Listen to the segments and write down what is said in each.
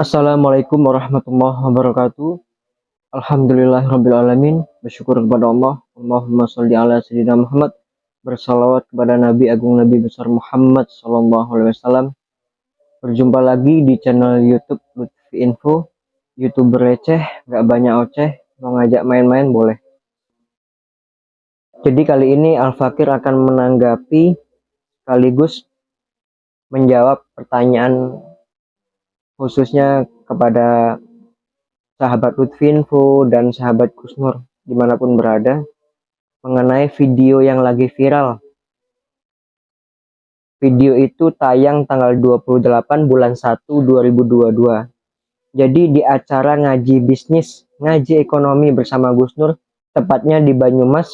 Assalamualaikum warahmatullahi wabarakatuh. Alhamdulillahirrabbilalamin. Bersyukur kepada Allah. Allahumma sholli ala sayyidina Muhammad. Bersalawat kepada Nabi Agung Nabi Besar Muhammad Sallallahu Alaihi Wasallam. Berjumpa lagi di channel YouTube Lutfi Info. YouTuber receh, gak banyak oceh. Mau ngajak main-main boleh. Jadi kali ini Al-Fakir akan menanggapi sekaligus menjawab pertanyaan khususnya kepada sahabat Lutfi Info dan sahabat Gus Nur dimanapun berada mengenai video yang lagi viral. Video itu tayang tanggal 28 bulan 1 2022. Jadi di acara ngaji bisnis, ngaji ekonomi bersama Gus Nur, tepatnya di Banyumas,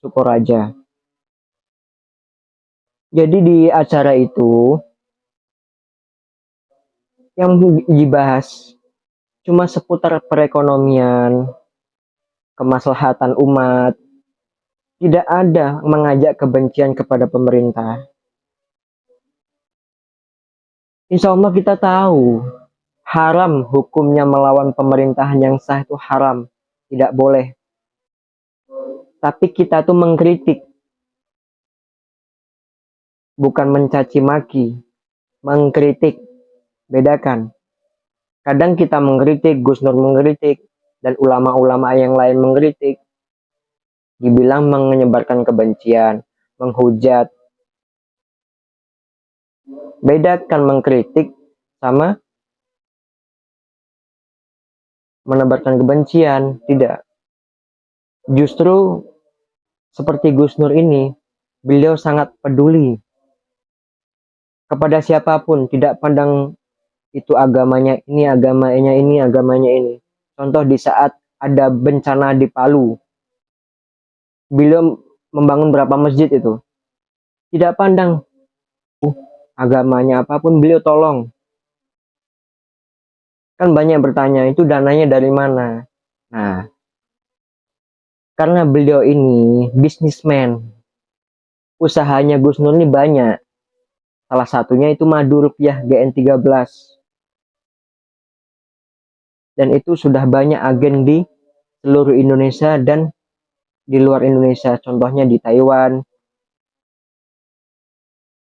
Sukoraja. Jadi di acara itu yang dibahas cuma seputar perekonomian, kemaslahatan umat, tidak ada mengajak kebencian kepada pemerintah. Insya Allah kita tahu haram hukumnya melawan pemerintahan yang sah, itu haram, tidak boleh. Tapi kita tuh mengkritik, bukan mencaci maki. Mengkritik, bedakan. Kadang kita mengkritik, Gus Nur mengkritik, dan ulama-ulama yang lain mengkritik, dibilang menyebarkan kebencian, menghujat. Bedakan mengkritik sama menebarkan kebencian, tidak. Justru seperti Gus Nur ini, beliau sangat peduli kepada siapapun, tidak pandang itu agamanya ini, agamanya ini, agamanya ini. Contoh di saat ada bencana di Palu, beliau membangun berapa masjid itu, tidak pandang agamanya apapun, beliau tolong. Kan banyak bertanya, itu dananya dari mana? Nah, karena beliau ini bisnismen, usahanya Gus Nur ini banyak. Salah satunya itu Madu Rupiah GN13. Dan itu sudah banyak agen di seluruh Indonesia dan di luar Indonesia. Contohnya di Taiwan,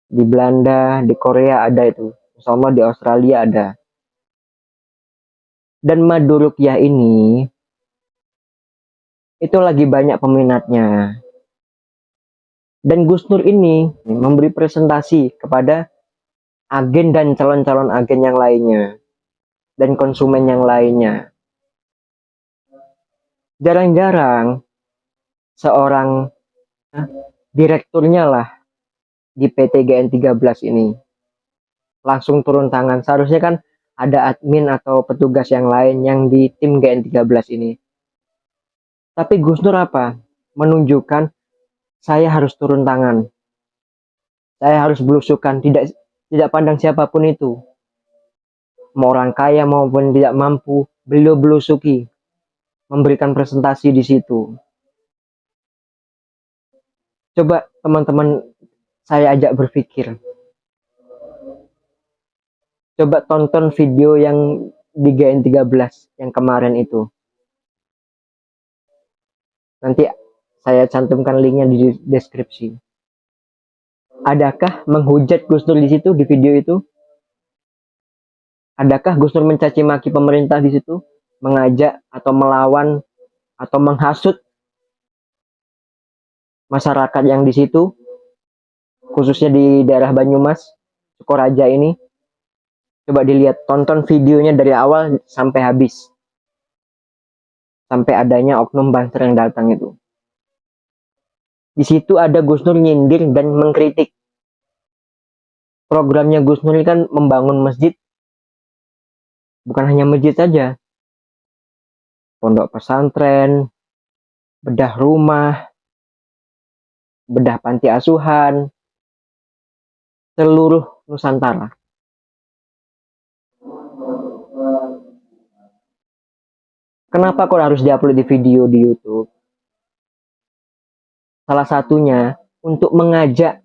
di Belanda, di Korea ada itu. Insya di Australia ada. Dan Madu Rupiah ini itu lagi banyak peminatnya. Dan Gus Nur ini memberi presentasi kepada agen dan calon-calon agen yang lainnya dan konsumen yang lainnya. Jarang-jarang seorang direkturnya lah di PT GN13 ini langsung turun tangan. Seharusnya kan ada admin atau petugas yang lain yang di tim GN13 ini. Tapi Gus Nur apa? Menunjukkan saya harus turun tangan. Saya harus belusukan, tidak pandang siapapun itu. Mau orang kaya maupun tidak mampu, beliau belusuki, memberikan presentasi di situ. Coba teman-teman saya ajak berpikir. Coba tonton video yang di GN13 yang kemarin itu. Nanti saya cantumkan linknya di deskripsi. Adakah menghujat Gus Nur di situ di video itu? Adakah Gus Nur mencaci maki pemerintah di situ? Mengajak atau melawan atau menghasut masyarakat yang di situ? Khususnya di daerah Banyumas, Sukoraja ini. Coba dilihat, tonton videonya dari awal sampai habis. Sampai adanya oknum banser yang datang itu. Di situ ada Gus Nur nyindir dan mengkritik. Programnya Gus Nur ini kan membangun masjid. Bukan hanya masjid saja. Pondok pesantren, bedah rumah, bedah panti asuhan, seluruh Nusantara. Kenapa kok harus diupload di video di YouTube? Salah satunya untuk mengajak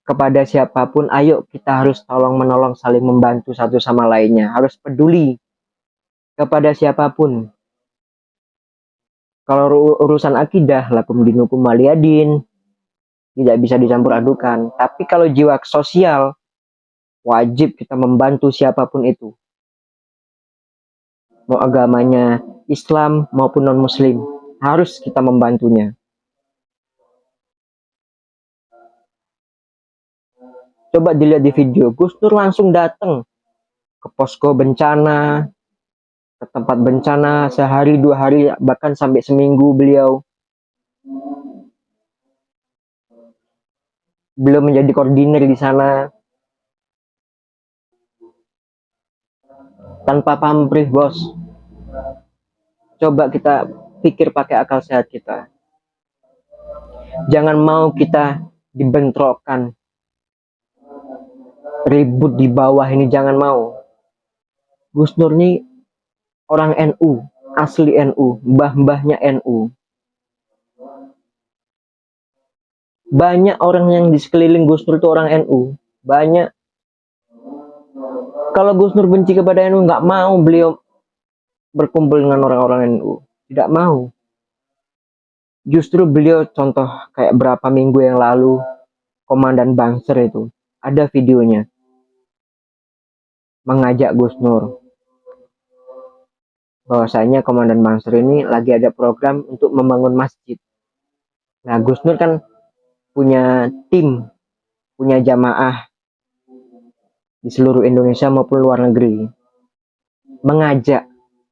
kepada siapapun, ayo kita harus tolong menolong, saling membantu satu sama lainnya, harus peduli kepada siapapun. Kalau urusan akidah, lakum dinukum waliyadin, tidak bisa dicampur adukan. Tapi kalau jiwa sosial, wajib kita membantu siapapun itu, mau agamanya Islam maupun non-Muslim, harus kita membantunya. Coba dilihat di video, Gus Dur langsung datang ke posko bencana, ke tempat bencana sehari 2 hari, bahkan sampai seminggu beliau menjadi koordinir di sana, tanpa pamrih, bos. Coba kita pikir pakai akal sehat kita. Jangan mau kita dibentrokkan, ribut di bawah ini, jangan mau. Gus Dur ini orang NU, asli NU, mbah-mbahnya NU. Banyak orang yang di sekeliling Gus Dur itu orang NU, banyak. Kalau Gus Dur benci kepada NU, nggak mau beliau berkumpul dengan orang-orang NU, tidak mau. Justru beliau, contoh kayak berapa minggu yang lalu, Komandan Banser itu, ada videonya, mengajak Gus Dur bahwasanya Komandan Banser ini lagi ada program untuk membangun masjid. Nah, Gus Dur kan punya tim, punya jamaah di seluruh Indonesia maupun luar negeri, mengajak,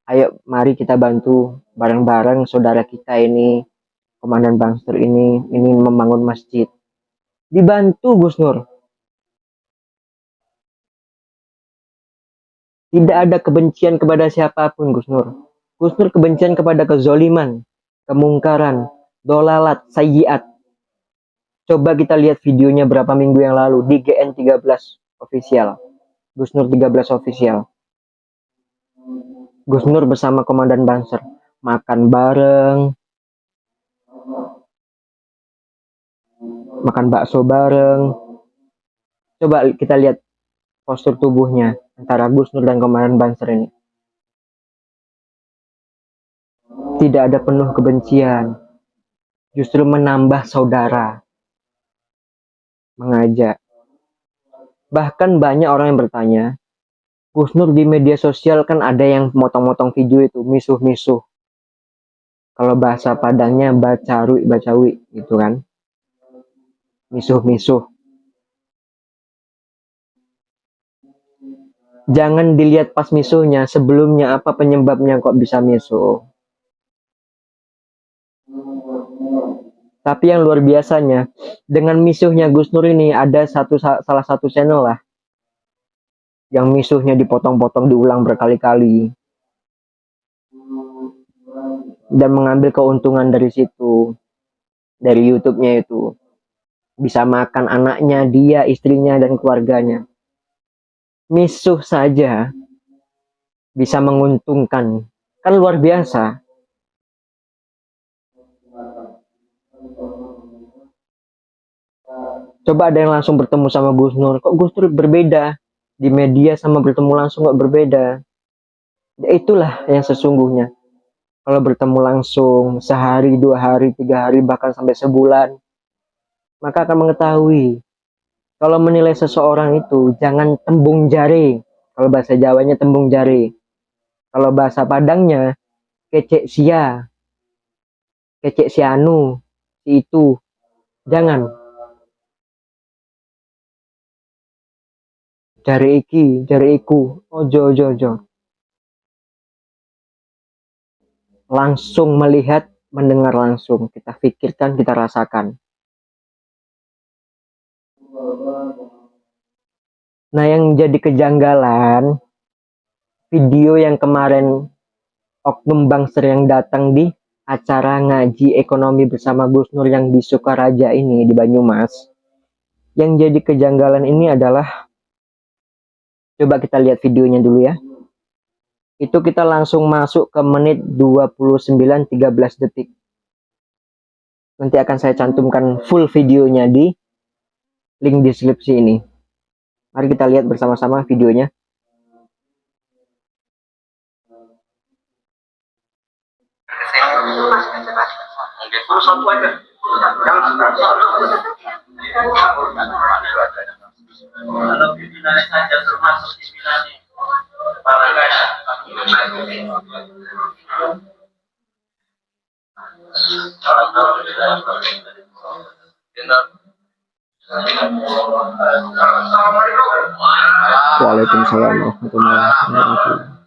ayo mari kita bantu bareng-bareng saudara kita ini, Komandan Banser ini membangun masjid. Dibantu Gus Dur. Tidak ada kebencian kepada siapapun Gus Dur. Gus Dur kebencian kepada kezoliman, kemungkaran, dolalat, sayyiat. Coba kita lihat videonya berapa minggu yang lalu di GN13 official. Gus Nur 13 official. Gus Nur bersama Komandan Banser makan bareng, makan bakso bareng. Coba kita lihat postur tubuhnya antara Gus Nur dan Komandan Banser ini. Tidak ada penuh kebencian, justru menambah saudara, mengajak. Bahkan banyak orang yang bertanya, Gus Nur di media sosial kan ada yang motong-motong video itu, misuh-misuh. Kalau bahasa Padangnya bacawi gitu kan. Misuh-misuh. Jangan dilihat pas misuhnya, sebelumnya apa penyebabnya kok bisa misuh. Tapi yang luar biasanya, dengan misuhnya Gus Nur ini ada salah satu channel lah yang misuhnya dipotong-potong, diulang berkali-kali, dan mengambil keuntungan dari situ, dari YouTube-nya itu. Bisa makan anaknya, dia, istrinya, dan keluarganya. Misuh saja bisa menguntungkan, kan luar biasa. Coba ada yang langsung bertemu sama Gus Nur, kok Gus Nur berbeda di media sama bertemu langsung kok berbeda. Ya, itulah yang sesungguhnya. Kalau bertemu langsung sehari, 2 hari, 3 hari, bahkan sampai sebulan, maka akan mengetahui. Kalau menilai seseorang itu jangan tembung jari. Kalau bahasa Jawanya tembung jari. Kalau bahasa Padangnya kecek sia, kecek sianu, si itu. Jangan. Jari iki, jari iku. Ojo. Langsung melihat, mendengar langsung. Kita pikirkan, kita rasakan. Nah, yang jadi kejanggalan, video yang kemarin Oknum Banser yang datang di acara ngaji ekonomi bersama Gus Nur yang di Sukaraja ini, di Banyumas. Yang jadi kejanggalan ini adalah, coba kita lihat videonya dulu ya. Itu kita langsung masuk ke menit 29:13 detik. Nanti akan saya cantumkan full videonya di link deskripsi ini. Mari kita lihat bersama-sama videonya. Waalaikumsalam warahmatullahi wabarakatuh.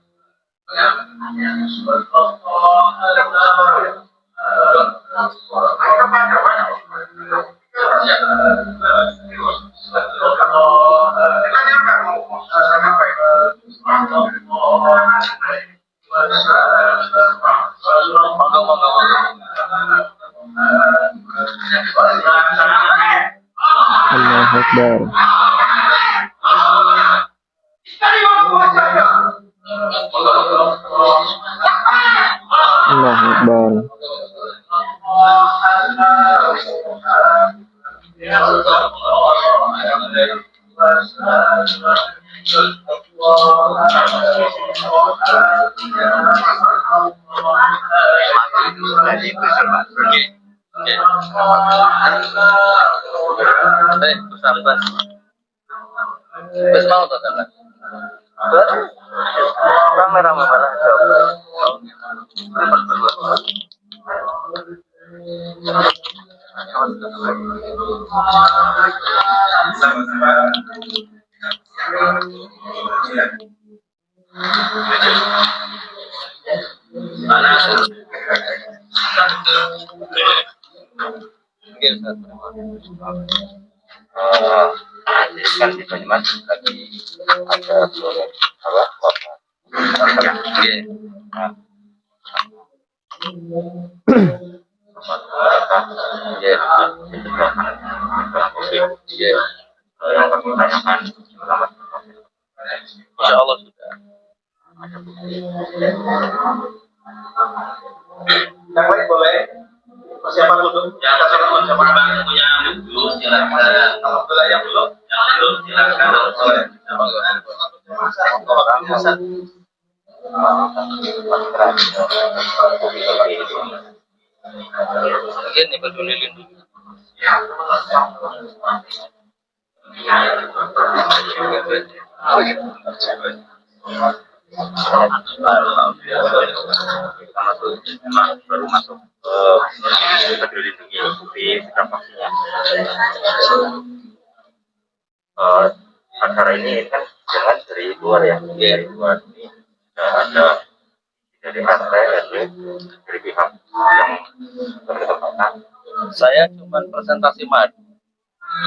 Allahu Akbar. Allahu Akbar. Wis mau to sampean. Kamera merah. Kan di Banyumas lagi ada apa yang kami tanyakan Insya Allah sudah ada bukti. Yang lain boleh persiapan dulu. Yang punya dulu silakan. Alhamdulillah yang belum silakan. Mungkin nih peduli lindungi. Baru masuk peduli lindungi bukti sikap vaksinnya. Acara ini kan jangan dari luar ya, dari luar ini ada dari RT, RW, dari pihak yang berketepatan. Saya cuma presentasi madu,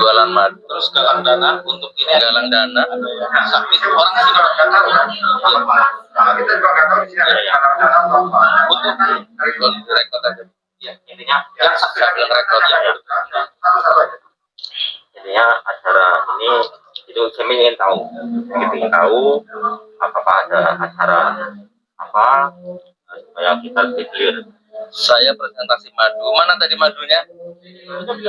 jualan madu, terus galang dana untuk ini, galang dana, ada yang sakit orang sih nggak tahu. Kita juga nggak tahu sih galang dana untuk rekod aja. Ya, intinya yang saya bilang rekod ya. Intinya acara ini itu saya ingin tahu, apakah ada acara apa supaya kita clear. Saya presentasi madu, mana tadi madunya?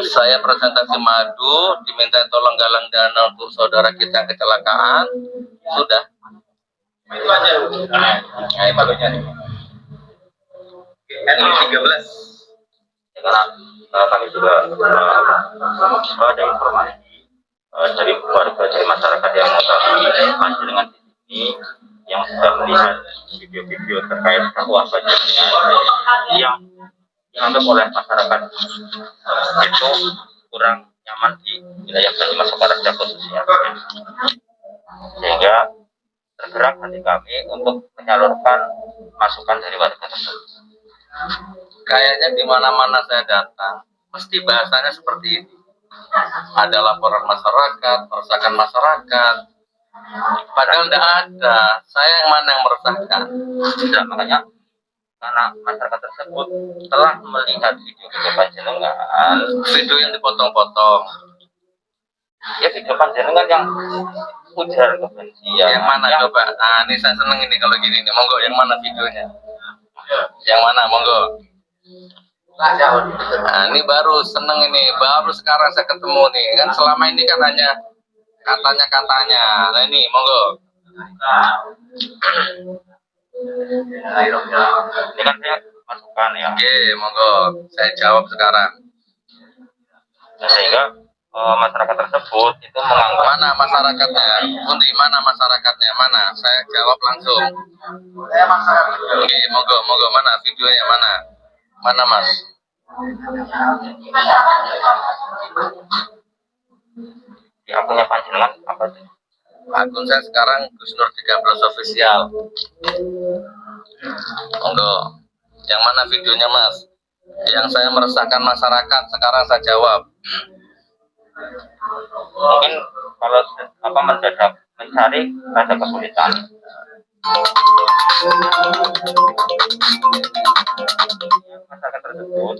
Saya presentasi madu, diminta tolong galang dana untuk saudara kita yang kecelakaan, sudah. Itu aja. Nah, madunya nih. N13. Sekarang kami juga ada informasi dari warga, dari masyarakat yang mengetahui panjenengan di sini yang sudah melihat video-video terkait dakwah panjenengan yang dianggap oleh masyarakat itu kurang nyaman di wilayah Banyumas Samarinda khususnya, sehingga tergerak hati kami untuk menyalurkan masukan dari warga tersebut. Kayaknya di mana-mana saya datang mesti bahasanya seperti ini. Ada laporan masyarakat, meresahkan masyarakat. Padahal tidak ada. Saya yang mana yang meresahkan? Tidak, makanya karena masyarakat tersebut telah melihat video-video panjenengan, video yang dipotong-potong. Ya video panjenengan yang ujaran kebencian. Yang mana coba? Nah, ini saya seneng ini kalau gini nih. Monggo, yang mana videonya? Yang mana? Monggo. Nah, ini baru seneng ini, baru sekarang saya ketemu nih. Kan selama ini kan hanya katanya. Nah ini, monggo. Ini kan saya masukan ya. Oke, monggo. Saya jawab sekarang. Nah, sehingga masyarakat tersebut itu menganggap mana masyarakatnya, di mana masyarakatnya, mana? Saya jawab langsung. Saya masyarakat. Oke, monggo mana videonya mana mas? Di akunnya panjenengan apa sih? Akun saya sekarang Gus Nur 13 official. Monggo. Yang mana videonya mas? Yang saya meresahkan masyarakat, sekarang saya jawab. Mungkin kalau mendadak mencari ada kesulitan. Masyarakat tersebut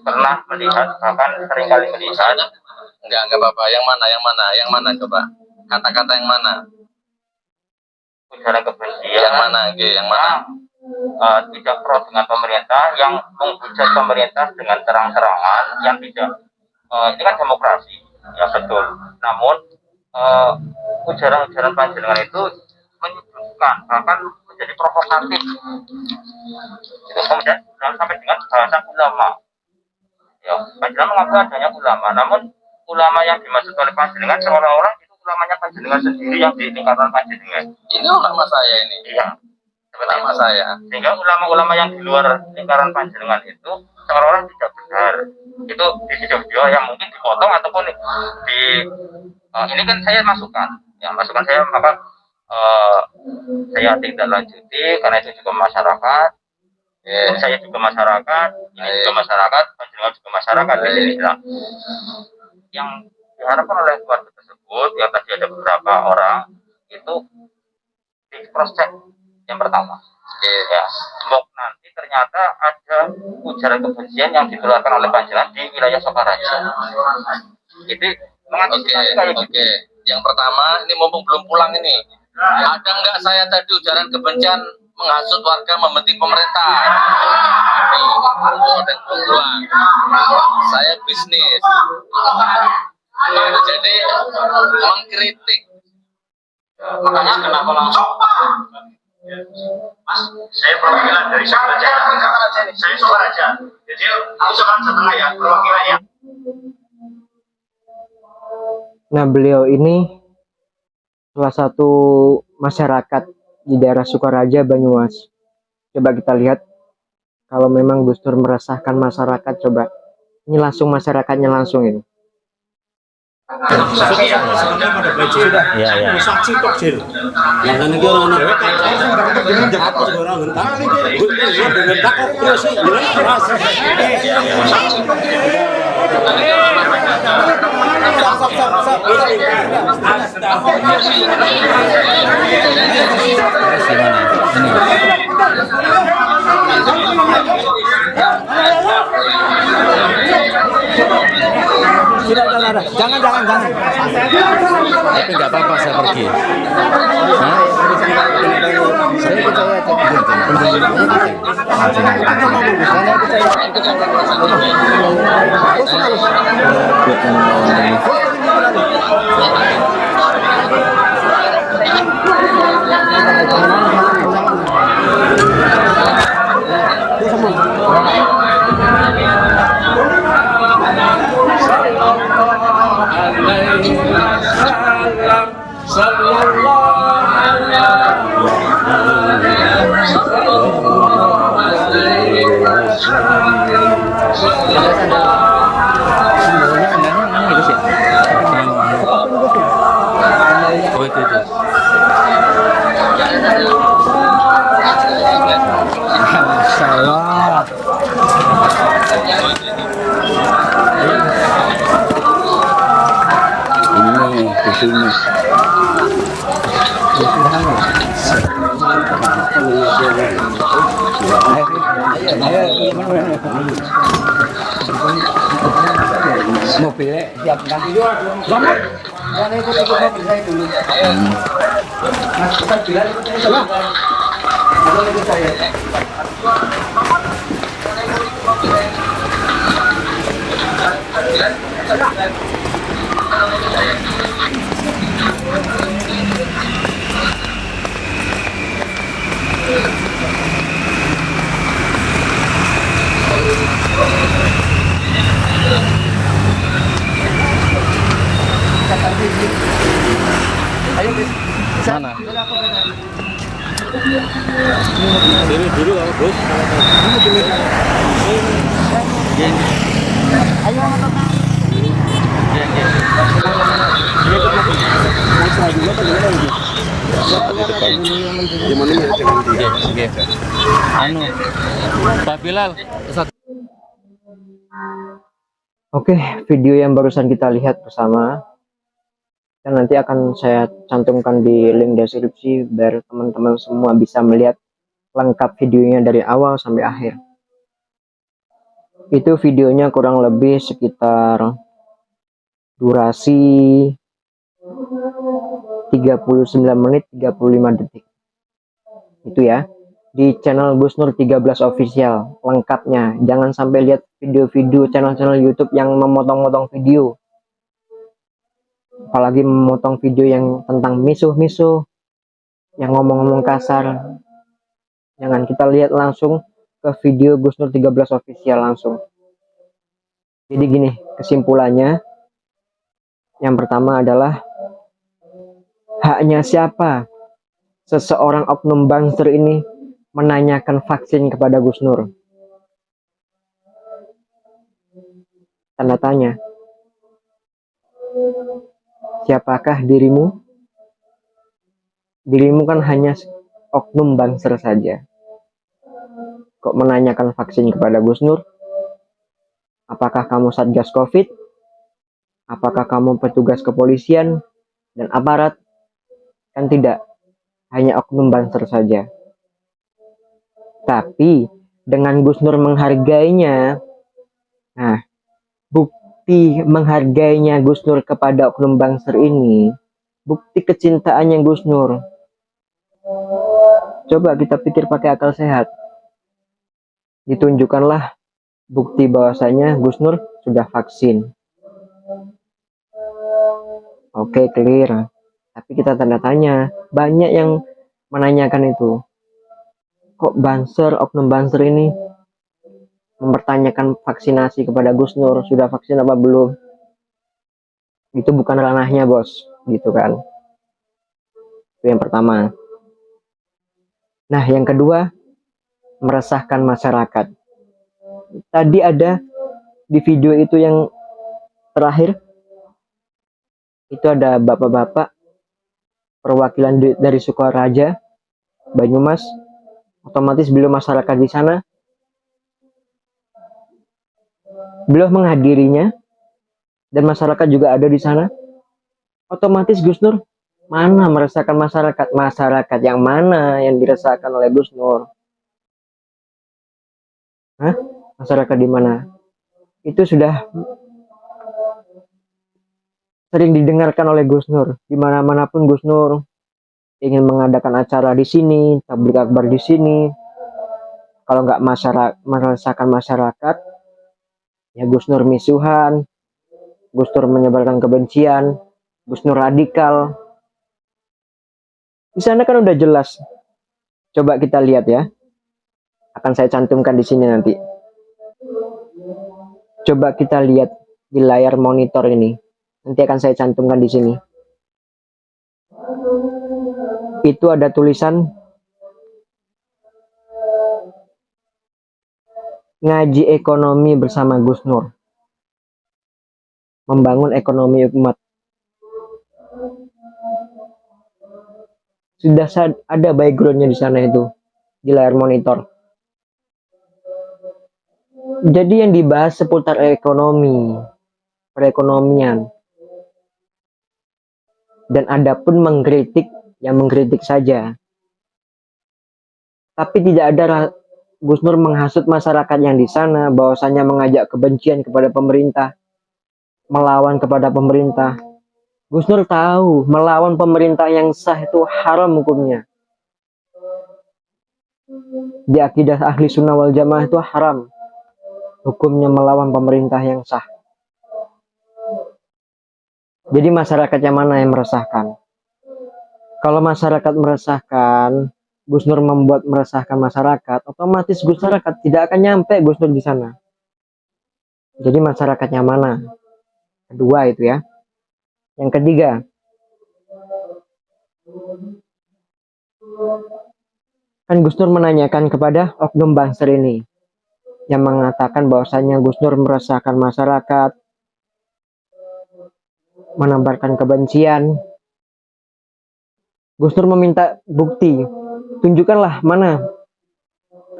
pernah melihat, bahkan seringkali melihat. Enggak apa-apa. Yang mana coba? Kata-kata yang mana? Ujaran kebencian. Yang mana? Yang mana? Tidak pro dengan pemerintah, yang menghujat pemerintah dengan terang-terangan, yang tidak. Ini kan demokrasi, ya betul. Namun ujaran-ujaran panjenengan itu menyudutkan, bahkan menjadi provokatif. Itu kemudian sampai dengan bahasa ulama. Ya, panjenengan mengaku adanya ulama, namun ulama yang dimaksud oleh panjenengan seolah-olah itu ulamanya panjenengan sendiri yang di lingkaran panjenengan. Ini ulama saya ini. Iya. Ulama saya. Sehingga ulama-ulama yang di luar lingkaran panjenengan itu seolah-olah tidak benar. Itu di video-video yang mungkin dipotong ataupun ini kan saya masukkan. Ya, masukan saya saya tidak lanjuti karena itu juga masyarakat. Saya juga masyarakat, ini juga masyarakat, panjenengan juga masyarakat di sini lah. Yang diharapkan oleh keluarga tersebut, yang tadi ada beberapa orang itu di cross check yang pertama. Ya, nanti ternyata ada ujaran kebencian yang dikeluarkan oleh panjenengan di wilayah Sokaraja. Itu mengantisipasi kayak gitu. Oke. Yang pertama, ini mumpung belum pulang ini, ada nggak saya tadi ujaran kebencian menghasut warga membenci pemerintah? Ada yang belum pulang. Saya bisnis, jadi mengkritik. Makanya kenapa langsung? Mas, saya perwakilan dari Sokaraja. Saya Sokaraja. Jadi aku Sokaraja Tengah ya, perwakilannya. Nah, beliau ini salah satu masyarakat di daerah Sukaraja, Banyumas. Coba kita lihat, kalau memang Gus Dur meresahkan masyarakat, coba ini langsung masyarakatnya langsung ini. Jangan. Tapi nggak apa-apa saya pergi. Saya mobilnya siap nanti jangan ikut mobil saya dulu. Mas kita bilang ikut saya. Kalau ikut saya. Ayo, Bis. Mana? Udah aku benar. Dulu kalau bos. Ayo, motor. Anu, Pak Bilal. Oke, video yang barusan kita lihat bersama dan nanti akan saya cantumkan di link deskripsi biar teman-teman semua bisa melihat lengkap videonya dari awal sampai akhir. Itu videonya kurang lebih sekitar durasi 39 menit 35 detik. Itu ya. Di channel Gus Nur 13 official lengkapnya. Jangan sampai lihat video-video channel-channel YouTube yang memotong-motong video. Apalagi memotong video yang tentang misuh-misuh, yang ngomong-ngomong kasar. Jangan, kita lihat langsung ke video Gus Nur 13 official langsung. Jadi gini, kesimpulannya. Yang pertama adalah haknya siapa seseorang oknum banser ini menanyakan vaksin kepada Gus Nur? Tanda tanya. Siapakah dirimu? Dirimu kan hanya oknum banser saja. Kok menanyakan vaksin kepada Gus Nur? Apakah kamu Satgas Covid? Apakah kamu petugas kepolisian dan aparat? Kan tidak, hanya oknum banser saja. Tapi dengan Gus Nur menghargainya, nah, bukti menghargainya Gus Nur kepada oknum banser ini, bukti kecintaannya Gus Nur. Coba kita pikir pakai akal sehat. Ditunjukkanlah bukti bahwasanya Gus Nur sudah vaksin. Oke, clear. Tapi kita tanda tanya, banyak yang menanyakan itu. Kok banser, oknum banser ini mempertanyakan vaksinasi kepada Gus Nur, sudah vaksin apa belum? Itu bukan ranahnya, bos, gitu kan. Itu yang pertama. Nah, yang kedua, meresahkan masyarakat. Tadi ada di video itu yang terakhir, itu ada bapak-bapak perwakilan dari Sukaraja, Banyumas. Otomatis beliau masyarakat di sana, beliau menghadirinya, dan masyarakat juga ada di sana. Otomatis Gus Nur mana meresahkan masyarakat? Masyarakat yang mana yang diresahkan oleh Gus Nur? Hah? Masyarakat di mana? Itu sudah sering didengarkan oleh Gus Nur. Di mana-manapun Gus Nur ingin mengadakan acara di sini, tablik akbar di sini. Kalau nggak meresahkan masyarakat, ya Gus Nur misuhan, Gus Nur menyebarkan kebencian, Gus Nur radikal. Di sana kan udah jelas. Coba kita lihat ya. Akan saya cantumkan di sini nanti. Coba kita lihat di layar monitor ini. Nanti akan saya cantumkan di sini. Itu ada tulisan ngaji ekonomi bersama Gus Nur, membangun ekonomi umat. Sudah ada backgroundnya di sana itu di layar monitor. Jadi yang dibahas seputar ekonomi, perekonomian, dan ada pun mengkritik, yang mengkritik saja. Tapi tidak ada Gus Nur menghasut masyarakat yang di sana, bahwasanya mengajak kebencian kepada pemerintah, melawan kepada pemerintah. Gus Nur tahu melawan pemerintah yang sah itu haram hukumnya. Di akidah ahli sunnah wal jamaah itu haram hukumnya melawan pemerintah yang sah. Jadi masyarakat yang mana yang meresahkan? Kalau masyarakat meresahkan, Gus Nur membuat meresahkan masyarakat, otomatis masyarakat tidak akan nyampe Gus Nur di sana. Jadi masyarakat yang mana? Kedua itu ya. Yang ketiga, kan Gus Nur menanyakan kepada oknum Banser ini yang mengatakan bahwasanya Gus Nur meresahkan masyarakat, menebarkan kebencian. Gus Nur meminta bukti, tunjukkanlah mana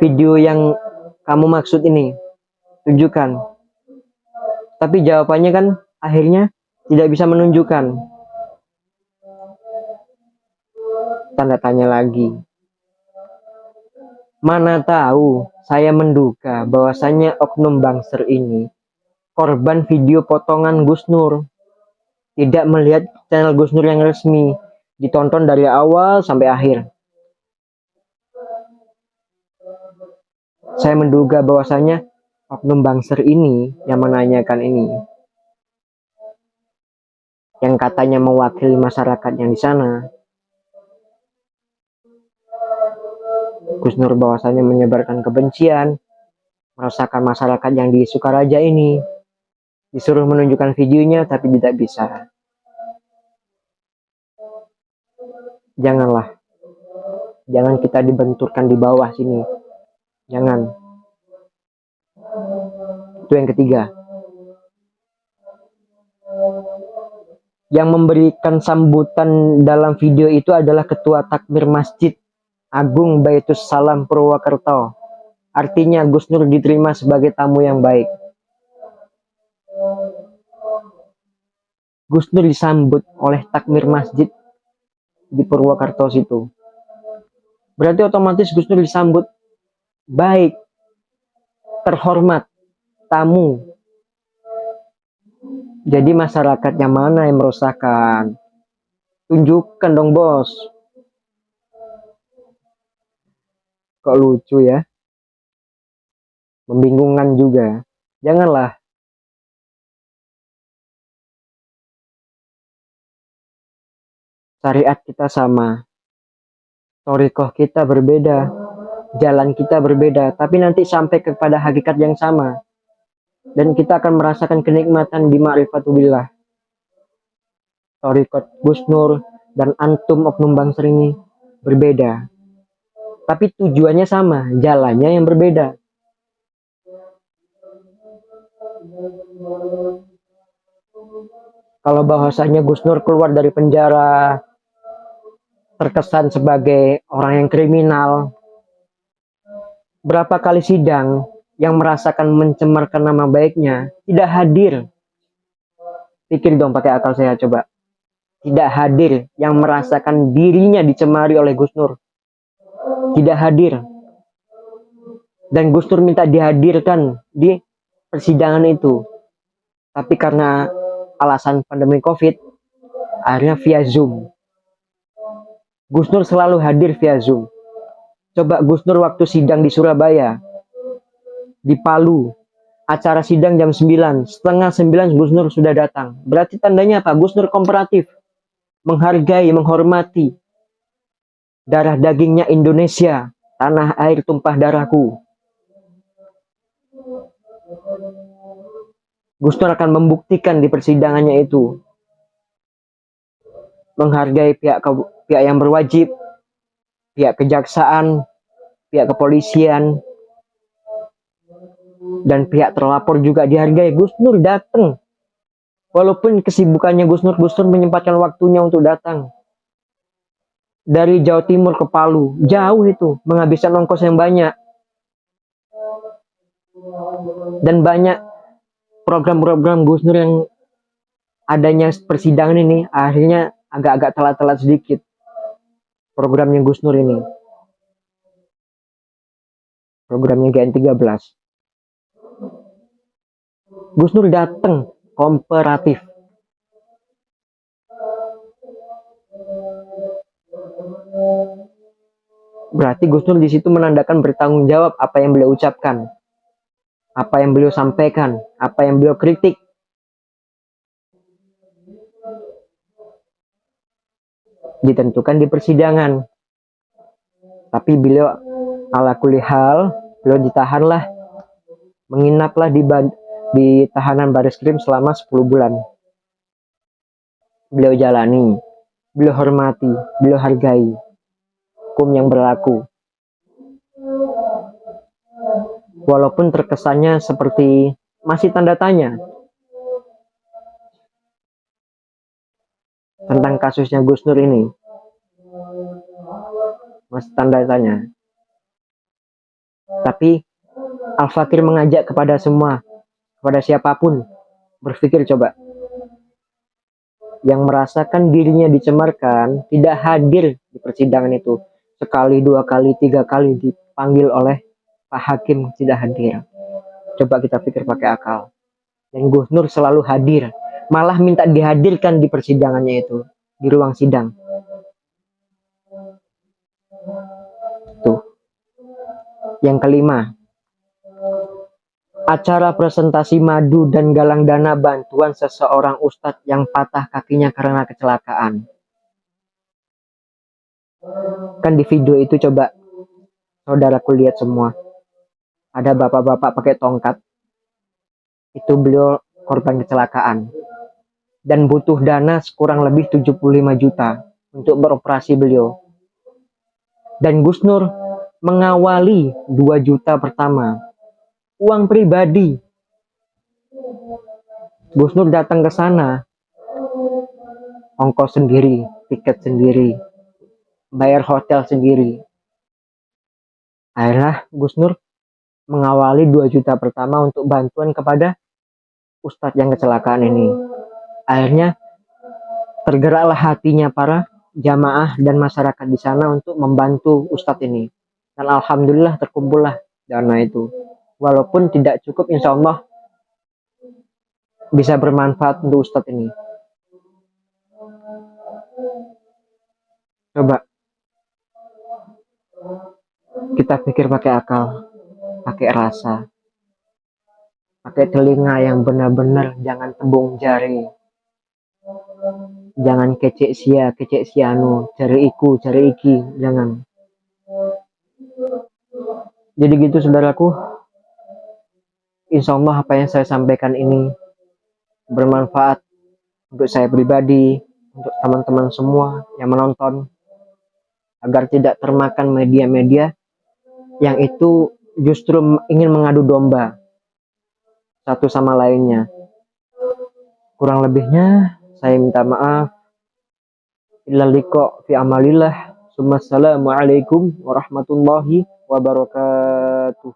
video yang kamu maksud ini, tunjukkan. Tapi jawabannya kan akhirnya tidak bisa menunjukkan. Tanda tanya lagi. Mana tahu, saya menduga bahwasanya oknum Banser ini korban video potongan Gus Nur. Tidak melihat channel Gus Nur yang resmi, ditonton dari awal sampai akhir. Saya menduga bahwasanya oknum Banser ini yang menanyakan ini, yang katanya mewakili masyarakat yang di sana, Gus Nur bahwasanya menyebarkan kebencian, meresahkan masyarakat yang di Sukaraja ini, disuruh menunjukkan videonya tapi tidak bisa. Janganlah, jangan kita dibenturkan di bawah sini, jangan. Itu yang ketiga. Yang memberikan sambutan dalam video itu adalah Ketua Takmir Masjid Agung Baitus Salam Purwokerto. Artinya Gus Nur diterima sebagai tamu yang baik. Gus Nur disambut oleh takmir masjid di Purwokerto situ. Berarti otomatis Gus Nur disambut baik, terhormat, tamu. Jadi masyarakat yang mana yang meresahkan? Tunjukkan dong bos. Kok lucu ya? Membingungkan juga. Janganlah. Syariat kita sama. Thariqah kita berbeda. Jalan kita berbeda. Tapi nanti sampai kepada hakikat yang sama. Dan kita akan merasakan kenikmatan di ma'rifatubillah. Thariqat Gus Nur dan antum oknum Banser ini berbeda. Tapi tujuannya sama, jalannya yang berbeda. Kalau bahwasanya Gus Nur keluar dari penjara terkesan sebagai orang yang kriminal, berapa kali sidang yang merasakan mencemarkan nama baiknya tidak hadir. Pikir dong pakai akal saya coba. Tidak hadir yang merasakan dirinya dicemari oleh Gus Nur. Tidak hadir. Dan Gus Nur minta dihadirkan di persidangan itu. Tapi karena alasan pandemi Covid, akhirnya via Zoom. Gus Nur selalu hadir via Zoom. Coba Gus Nur waktu sidang di Surabaya, di Palu, acara sidang jam 9, setengah 9 Gus Nur sudah datang. Berarti tandanya apa? Gus Nur kooperatif, menghargai, menghormati darah dagingnya Indonesia, tanah air tumpah darahku. Gus Nur akan membuktikan di persidangannya itu, menghargai pihak yang berwajib, pihak kejaksaan, pihak kepolisian, dan pihak terlapor juga dihargai. Gus Nur datang. Walaupun kesibukannya Gus Nur menyempatkan waktunya untuk datang. Dari Jawa Timur ke Palu, jauh itu, menghabiskan ongkos yang banyak. Dan banyak program-program Gus Nur yang adanya persidangan ini, akhirnya agak-agak telat-telat sedikit. Programnya Gus Nur ini. Programnya GN13. Gus Nur datang kooperatif. Berarti Gus Nur di situ menandakan bertanggung jawab apa yang beliau ucapkan, apa yang beliau sampaikan, apa yang beliau kritik. ditentukan di persidangan. Tapi beliau ala kulli hal, beliau ditahanlah, menginaplah di tahanan Bareskrim selama 10 bulan. Beliau jalani, beliau hormati, beliau hargai hukum yang berlaku. Walaupun terkesannya seperti masih tanda tanya tentang kasusnya Gus Nur ini, masih tanda tanya. Tapi Al-Fakir mengajak kepada semua, kepada siapapun, berpikir coba, yang merasakan dirinya dicemarkan, tidak hadir di persidangan itu, sekali, 2 kali, 3 kali dipanggil oleh Pak Hakim, tidak hadir. Coba kita pikir pakai akal. Dan Gus Nur selalu hadir, malah minta dihadirkan di persidangannya itu, di ruang sidang. Tuh. Yang kelima, acara presentasi madu dan galang dana bantuan seseorang ustadz yang patah kakinya karena kecelakaan. Kan di video itu coba saudaraku lihat semua, ada bapak-bapak pakai tongkat, itu beliau korban kecelakaan dan butuh dana kurang lebih 75 juta untuk beroperasi beliau. Dan Gus Nur mengawali 2 juta pertama, uang pribadi. Gus Nur datang ke sana, ongkos sendiri, tiket sendiri, bayar hotel sendiri. Akhirnya Gus Nur mengawali 2 juta pertama untuk bantuan kepada ustadz yang kecelakaan ini. Akhirnya tergeraklah hatinya para jamaah dan masyarakat di sana untuk membantu ustadz ini. Dan alhamdulillah terkumpullah dana itu. Walaupun tidak cukup, insya Allah bisa bermanfaat untuk ustadz ini. Coba kita pikir pakai akal, pakai rasa, pakai telinga yang benar-benar, jangan tembung jari, jangan kecek sianu, cari iku, cari iki, jangan. Jadi gitu saudaraku, insya Allah apa yang saya sampaikan ini bermanfaat untuk saya pribadi, untuk teman-teman semua yang menonton, agar tidak termakan media-media yang itu justru ingin mengadu domba satu sama lainnya. Kurang lebihnya saya minta maaf. Illal liqa fi amalillah. Assalamualaikum warahmatullahi wabarakatuh.